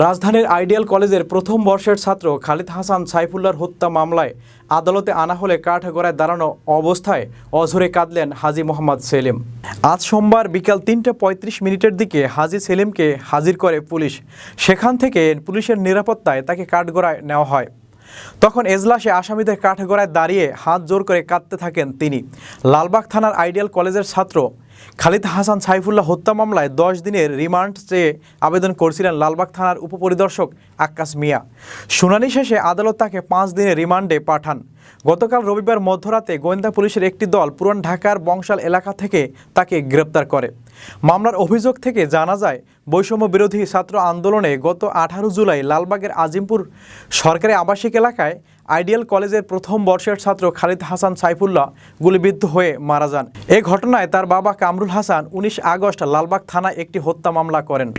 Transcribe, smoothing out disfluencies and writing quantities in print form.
রাজধানীর আইডিয়াল কলেজের প্রথম বর্ষের ছাত্র খালিদ হাসান সাইফুল্লাহর হত্যা মামলায় আদালতে আনা হলে কাঠগড়ায় দাঁড়ানো অবস্থায় অঝরে কাঁদলেন হাজী মোহাম্মদ সেলিম। আজ সোমবার বিকাল ৩:৩৫ দিকে হাজী সেলিমকে হাজির করে পুলিশ। সেখান থেকে পুলিশের নিরাপত্তায় তাকে কাঠগড়ায় নেওয়া হয়। তখন এজলাসে আসামিদের কাঠগড়ায় দাঁড়িয়ে হাত জোর করে কাঁদতে থাকেন তিনি। লালবাগ থানার আইডিয়াল কলেজের ছাত্র খালিদ হাসান সাইফুল্লাহ হত্যা মামলায় 10 দিনের রিমান্ড চেয়ে আবেদন করেছিলেন লালবাগ থানার উপপরিদর্শক আক্কাস মিয়া। শুনানি শেষে আদালত তাকে 5 দিনের রিমান্ডে পাঠান। গতকাল রবিবার মধ্যরাতে গোয়েন্দা পুলিশের একটি দল পুরান ঢাকার বংশাল এলাকা থেকে তাকে গ্রেপ্তার করে। মামলার অভিযোগ থেকে জানা যায়, বৈষম্য বিরোধী ছাত্র আন্দোলনে গত 18 জুলাই লালবাগের আজিমপুর সরকারি আবাসিক এলাকায় আইডিয়াল কলেজের প্রথম বর্ষের ছাত্র খালিদ হাসান সাইফুল্লাহ গুলিবিদ্ধ হয়ে মারা যান। এ ঘটনায় তার বাবা কামরুল হাসান 19 আগস্ট লালবাগ থানায় একটি হত্যা মামলা করেন।